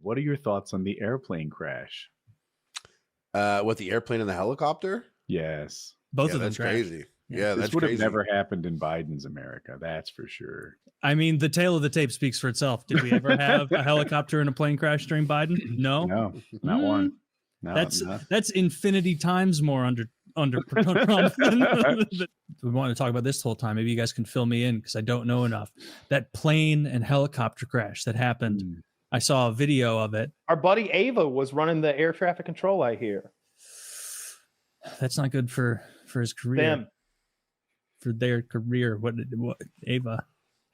what are your thoughts on the airplane crash? What, the airplane and the helicopter? Yes. Both of them that's crazy. Yeah, This that's would crazy. have never happened in Biden's America. That's for sure. I mean, the tale of the tape speaks for itself. Did we ever have a helicopter and a plane crash during Biden? No, not one. No, that's infinity times more under Trump. We want to talk about this the whole time. Maybe you guys can fill me in because I don't know enough. That plane and helicopter crash that happened. I saw a video of it. Our buddy Ava was running the air traffic control, I hear. That's not good for his career. Them. For their career. What Ava?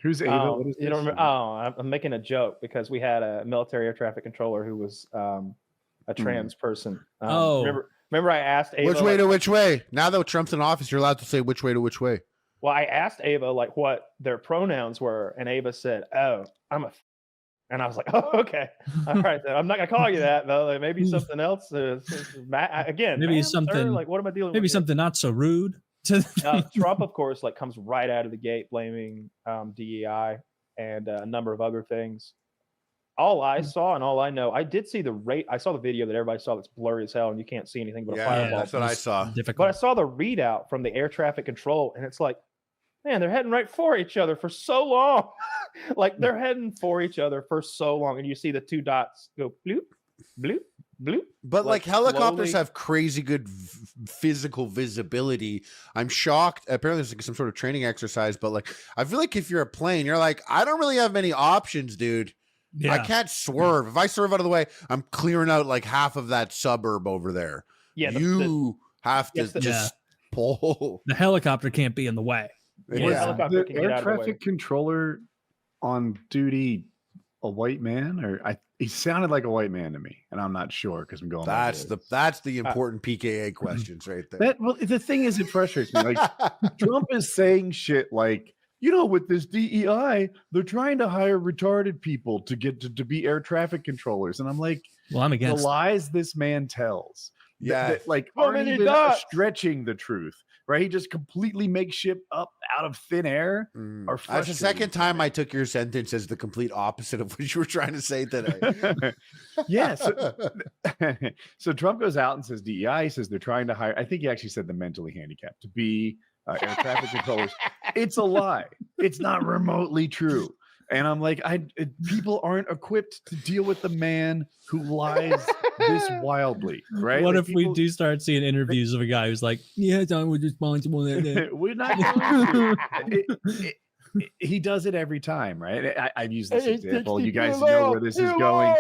Who's Ava? What is you don't remember? Oh, I'm making a joke because we had a military air traffic controller who was a trans person. Remember I asked Ava which way to which way? Now that Trump's in office, you're allowed to say which way to which way. Well, I asked Ava like what their pronouns were, and Ava said, "Oh, I'm a." And I was like, "Oh, okay, all right. Then. I'm not gonna call you that though. Like, maybe something else. Again, maybe something. Sir, like, what am I dealing with? Maybe something not so rude." Trump, of course, like comes right out of the gate blaming DEI and a number of other things. All I saw and all I know, I did see I saw the video that everybody saw that's blurry as hell and you can't see anything but a fireball. Yeah, that's what I saw. But I saw the readout from the air traffic control and it's like, man, they're heading right for each other for so long. Like they're heading for each other for so long. And you see the two dots go bloop, bloop, bloop. But like helicopters slowly. have crazy good physical visibility. I'm shocked. Apparently there's like some sort of training exercise, but like I feel like if you're a plane, you're like, I don't really have many options, dude. Yeah. I can't swerve. If I swerve out of the way, I'm clearing out like half of that suburb over there. Yeah, you have to just pull. The helicopter can't be in the way. The air traffic controller on duty a white man, or he sounded like a white man to me, and I'm not sure because I'm going. That's the important PKA questions right there. Well, the thing is, it frustrates me. Like Trump is saying shit like, with this DEI, they're trying to hire retarded people to get to be air traffic controllers, and I'm like, well, I'm against the lies this man tells. That like aren't even stretching the truth. Right, he just completely makes shit up out of thin air. That's the second time I took your sentence as the complete opposite of what you were trying to say today. Yeah. So Trump goes out and says DEI. He says they're trying to hire. I think he actually said the mentally handicapped to be air traffic controllers. It's a lie. It's not remotely true. And I'm like, people aren't equipped to deal with the man who lies this wildly, right? What like if we do start seeing interviews of a guy who's like, "Yeah, Tom was responsible." We're not going to. He does it every time, right? I've used this example. You guys know where this is going.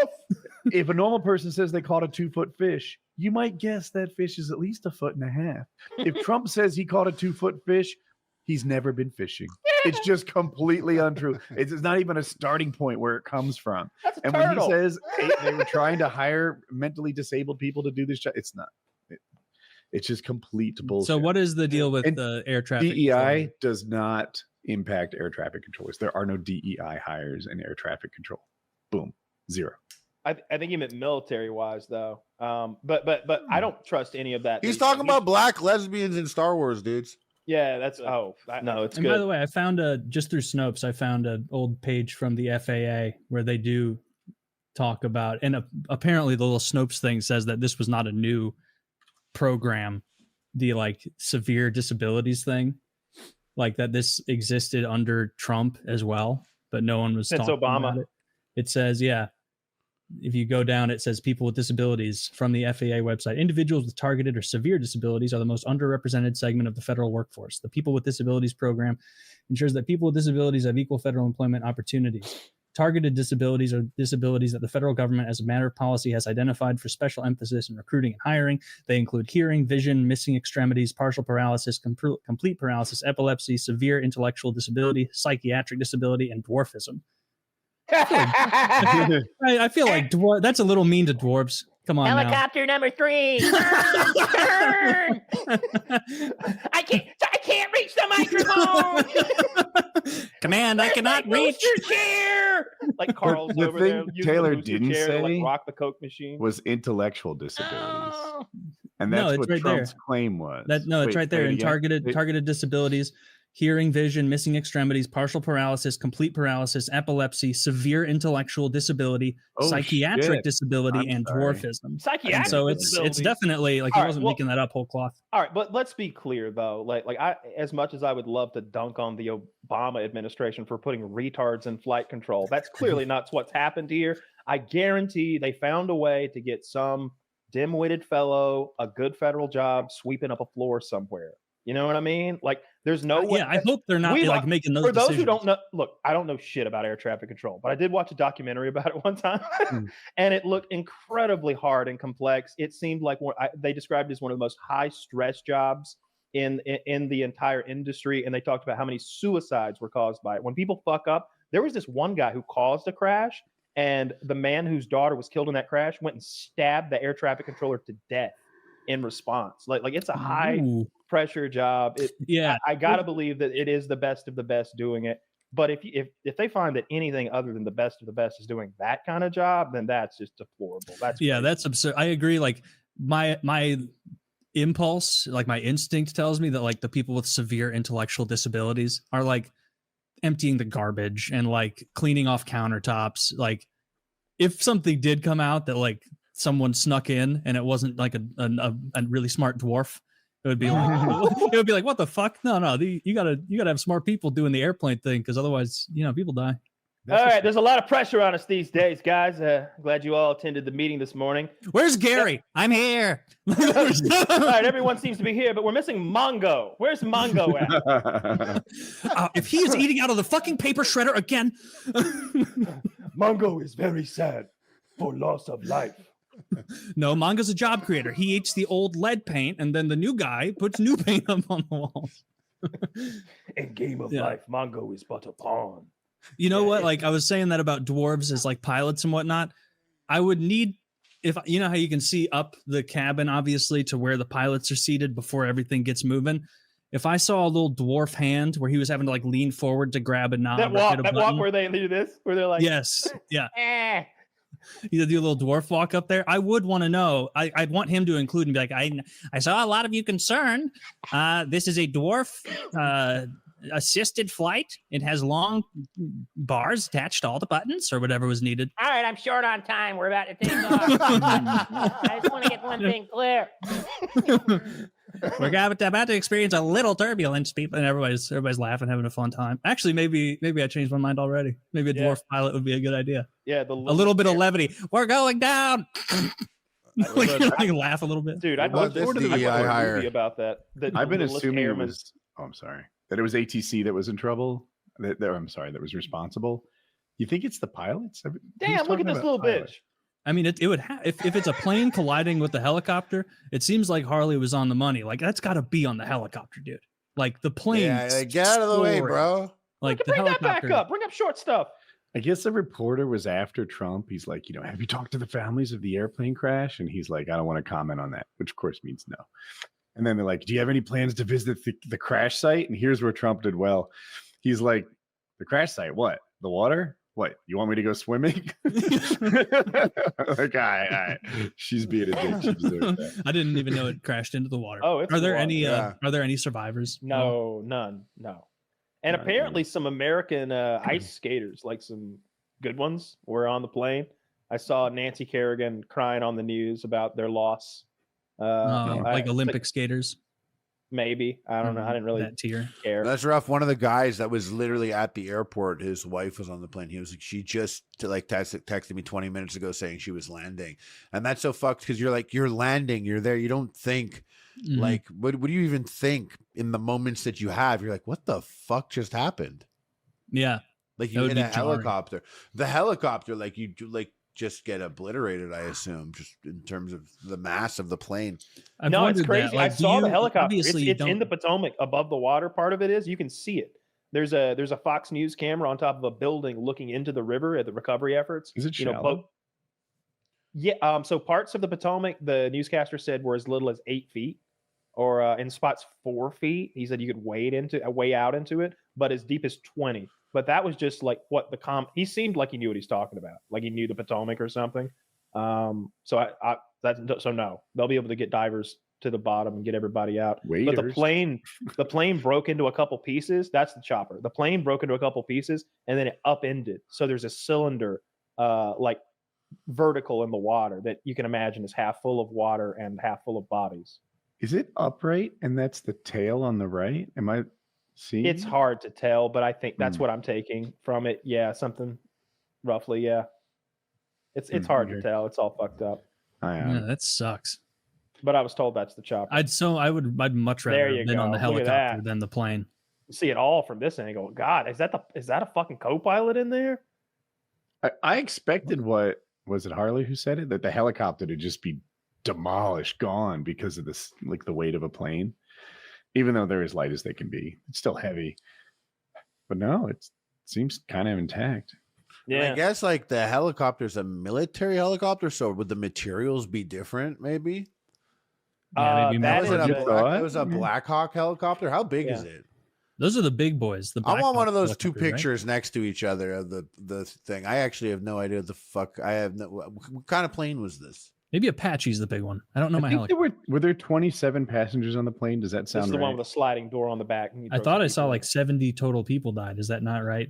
If a normal person says they caught a 2-foot fish, you might guess that fish is at least 1.5 feet. If Trump says he caught a 2-foot fish, he's never been fishing. It's just completely untrue. It's not even a starting point where it comes from. And when he says they were trying to hire mentally disabled people to do this job, it's not. It's just complete bullshit. So what is the deal with the air traffic? DEI does not impact air traffic controllers. There are no DEI hires in air traffic control. Boom. Zero. I think he meant military wise though. But I don't trust any of that. He's talking about black lesbians in Star Wars, dudes. Yeah, that's no, it's and good. By the way, I found just through Snopes, I found an old page from the FAA where they do talk about, and apparently the little Snopes thing says that this was not a new program, the like severe disabilities thing, like that this existed under Trump as well, but no one was since talking Obama. about it. It says, yeah. If you go down, it says people with disabilities from the FAA website. Individuals with targeted or severe disabilities are the most underrepresented segment of the federal workforce. The People with Disabilities program ensures that people with disabilities have equal federal employment opportunities. Targeted disabilities are disabilities that the federal government, as a matter of policy, has identified for special emphasis in recruiting and hiring. They include hearing, vision, missing extremities, partial paralysis, complete paralysis, epilepsy, severe intellectual disability, psychiatric disability, and dwarfism. I feel like that's a little mean to dwarves. Come on, helicopter number 3. Turn. I can't reach the microphone. Command, I cannot reach your chair. Like Carl's the over thing there. Taylor didn't say to, like, rock the Coke machine was intellectual disabilities. Oh. And that's it's what right Trump's there. claim was. It's right there in targeted disabilities. hearing, vision, missing extremities, partial paralysis, complete paralysis, epilepsy, severe intellectual disability, psychiatric disability, and dwarfism. Psychiatric And so it's definitely like he wasn't making that up whole cloth. All right, but let's be clear though. Like I, as much as I would love to dunk on the Obama administration for putting retards in flight control, that's clearly not what's happened here. I guarantee they found a way to get some dim-witted fellow a good federal job sweeping up a floor somewhere. You know what I mean? Like, there's no way. Yeah, I hope they're not like making those. For those decisions. who don't know, look, I don't know shit about air traffic control, but I did watch a documentary about it one time, and it looked incredibly hard and complex. It seemed like they described it as one of the most high-stress jobs in the entire industry, and they talked about how many suicides were caused by it. When people fuck up, there was this one guy who caused a crash, and the man whose daughter was killed in that crash went and stabbed the air traffic controller to death in response. Like it's a high pressure job. I gotta believe that it is the best of the best doing it. But if they find that anything other than the best of the best is doing that kind of job, then that's just deplorable. That's absurd. I agree. Like my impulse, like my instinct tells me that like the people with severe intellectual disabilities are like emptying the garbage and like cleaning off countertops. Like if something did come out that like someone snuck in and it wasn't like a really smart dwarf, it would be like, what the fuck? No, you gotta have smart people doing the airplane thing, because otherwise, people die. All right, there's a lot of pressure on us these days, guys. Glad you all attended the meeting this morning. Where's Gary? I'm here. All right, everyone seems to be here, but we're missing Mongo. Where's Mongo at? If he is eating out of the fucking paper shredder again. Mongo is very sad for loss of life. No, Mongo's a job creator. He eats the old lead paint, and then the new guy puts new paint up on the walls. In game of life, Mongo is but a pawn. You know what? Like I was saying that about dwarves as like pilots and whatnot. I would need, if you know how you can see up the cabin, obviously, to where the pilots are seated before everything gets moving. If I saw a little dwarf hand where he was having to like lean forward to grab a knob, that walk where they do this, where they're like, yes, yeah. You do a little dwarf walk up there. I would want to know. I'd want him to include and be like, I saw a lot of you concerned. This is a dwarf assisted flight. It has long bars attached to all the buttons or whatever was needed. All right, I'm short on time. We're about to take off. I just want to get one thing clear. We're about to experience a little turbulence, people, and everybody's laughing, having a fun time. Actually, maybe I changed my mind already. Maybe a dwarf pilot would be a good idea. Yeah, a little bit of levity. We're going down. like laugh a little bit, dude. I'd watch this movie about that. I've been assuming it was. Oh, I'm sorry. That it was ATC that was in trouble. That was responsible. You think it's the pilots? Damn! Look at this little bitch. I mean, it would have if it's a plane colliding with the helicopter. It seems like Harley was on the money. Like that's got to be on the helicopter, dude. Like the plane. Yeah, get out of the way, bro. Like the bring helicopter. that back up. Bring up short stuff. I guess the reporter was after Trump. He's like, have you talked to the families of the airplane crash? And he's like, I don't want to comment on that, which of course means no. And then they're like, do you have any plans to visit the crash site? And here's where Trump did well. He's like, the crash site, what? The water? What? You want me to go swimming? Like, all right. She's being a dick. She deserves that. I didn't even know it crashed into the water. Oh, are there any survivors? No, none. No. And apparently some American ice skaters, like some good ones, were on the plane. I saw Nancy Kerrigan crying on the news about their loss. Like Olympic skaters. Maybe. I don't know. I didn't really care. That's rough. One of the guys that was literally at the airport, his wife was on the plane. He was like, she just texted me 20 minutes ago saying she was landing. And that's so fucked because you're landing, you're there. You don't think like, what do you even think in the moments that you have? You're like, what the fuck just happened? Yeah. Like you hit a helicopter. The helicopter, like you do, like, just get obliterated, I assume, just in terms of the mass of the plane. No, it's crazy. Like, I saw the helicopter. It's in the Potomac, above the water. Part of it is you can see it. There's a Fox News camera on top of a building looking into the river at the recovery efforts. Is it shallow? Yeah. So parts of the Potomac, the newscaster said, were as little as 8 feet, or in spots 4 feet. He said you could way out into it, but as deep as 20. But that was just like what he seemed like he knew what he's talking about. Like he knew the Potomac or something. So no, they'll be able to get divers to the bottom and get everybody out. Waiters. But the plane broke into a couple pieces. That's the chopper. The plane broke into a couple pieces and then it upended. So there's a cylinder like vertical in the water that you can imagine is half full of water and half full of bodies. Is it upright and that's the tail on the right? Am I seeing? It's hard to tell, but I think that's what I'm taking from it. Yeah, something roughly. Yeah, it's hard to tell. It's all fucked up. Yeah, that sucks. But I was told that's the chopper. I'd much rather have been on the helicopter than the plane. See it all from this angle. God, is that a fucking co-pilot in there? I expected what was it Harley who said it, that the helicopter to just be demolished, gone because of this, like the weight of a plane. Even though they're as light as they can be, it's still heavy. But no, it seems kind of intact. Yeah, I guess like the helicopter's a military helicopter, so would the materials be different? Maybe. Yeah, maybe it was a Black Hawk helicopter. How big is it? Those are the big boys. I want one of those two pictures next to each other of the thing. I actually have no idea what the fuck. What kind of plane was this? Maybe Apache's the big one. I don't know my helicopter. Were there 27 passengers on the plane? Does that sound right? This is the one with a sliding door on the back. I thought I saw like 70 total people died. Is that not right?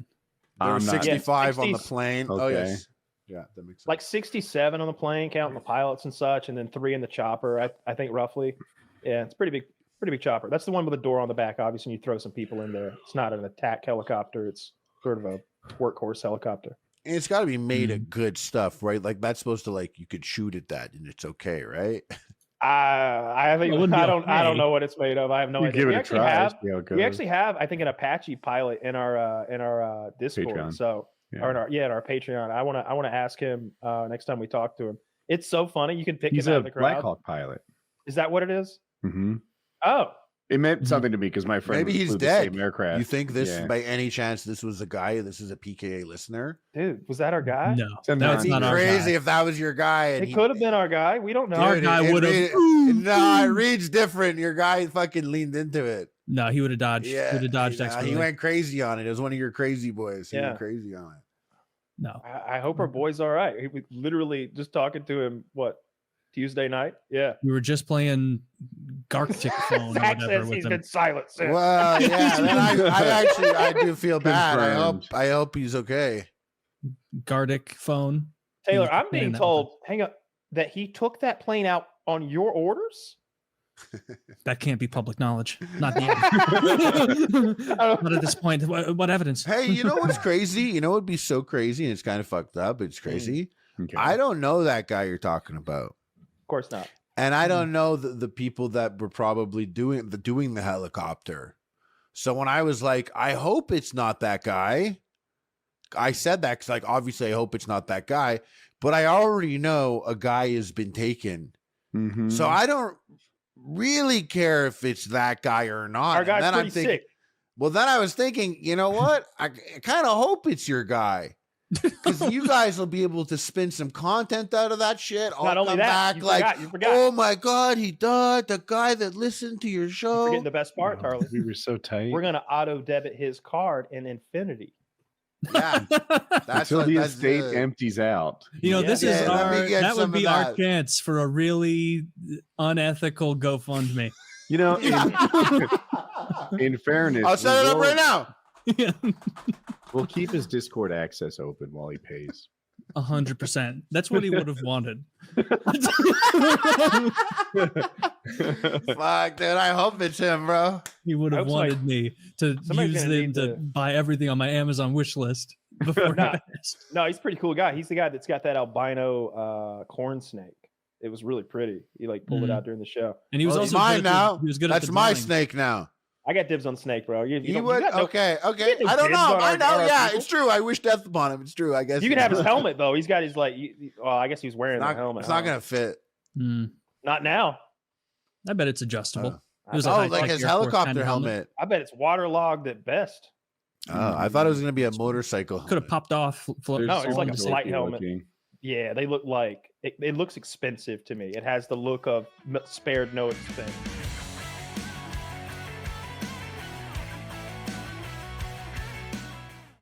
There were 65 on the plane. Okay. Oh, yes. Yeah, that makes sense. Like 67 on the plane, counting the pilots and such, and then 3 in the chopper, I think roughly. Yeah, it's pretty big chopper. That's the one with a door on the back, obviously, and you throw some people in there. It's not an attack helicopter. It's sort of a workhorse helicopter. And it's got to be made of good stuff, right? Like that's supposed to like you could shoot at that and it's okay, right? I don't know what it's made of. I have no idea. Give it a try. We actually have, I think, an Apache pilot in our Discord. Patreon. So or in our Patreon. I want to ask him next time we talk to him. It's so funny. You can pick him out of the crowd. He's a Black Hawk pilot. Is that what it is? Mm-hmm. Oh. It meant something to me because my friend maybe he's dead. The same aircraft. You think this by any chance this was a guy? This is a PKA listener, dude. Was that our guy? No, that's not our guy. Crazy if that was your guy. And it could have been our guy. We don't know. Our guy would have. No, it reads different. Your guy fucking leaned into it. No, he would have dodged. Yeah, he would have dodged. He went crazy on it. It was one of your crazy boys. He went crazy on it. No, I hope our boy's all right. We literally just talking to him. What? Tuesday night? Yeah. We were just playing Gartic phone. Zach says he's been silent since. Well, yeah. I do feel bad. I hope he's okay. Gartic phone. Taylor, I'm being told, hang up, that he took that plane out on your orders? That can't be public knowledge. Not yet. Not at this point. What evidence? Hey, you know what's crazy? You know what would be so crazy, and it's kind of fucked up. It's crazy. Okay. I don't know that guy you're talking about. Of course not. And I don't know the people that were probably doing the helicopter. So when I was like, I hope it's not that guy. I said that because, like, obviously I hope it's not that guy. But I already know a guy has been taken. Mm-hmm. So I don't really care if it's that guy or not. Our guy's pretty sick. Well, then I was thinking, you know what? I kind of hope it's your guy. Because you guys will be able to spin some content out of that shit. Not only that, you forgot. Oh my God, he died. The guy that listened to your show. You're forgetting the best part, Harley. We were so tight. We're going to auto debit his card in infinity. Yeah, until the estate empties out. You know, this is that would be our chance for a really unethical GoFundMe. You know, in fairness, I'll set it up right now. Yeah. We'll keep his Discord access open while he pays. 100%. That's what he would have wanted. Fuck, dude. I hope it's him, bro. He would have wanted me to use them to buy everything on my Amazon wish list before. No, he's a pretty cool guy. He's the guy that's got that albino corn snake. It was really pretty. He like pulled it out during the show. And he was also mine now. He was good. That's my snake now. I got dibs on snake, bro. You would? Okay. I don't know. I know. Yeah, it's true. I wish death upon him. It's true. I guess you can have his helmet though. He's got his well, I guess he's wearing the helmet. It's not gonna fit. Not now. I bet it's adjustable. Like his helicopter helmet. I bet it's waterlogged at best. Oh, I thought it was gonna be a motorcycle. Could have popped off. No, it's like a slight helmet. Yeah, they look like it looks expensive to me. It has the look of spared no expense.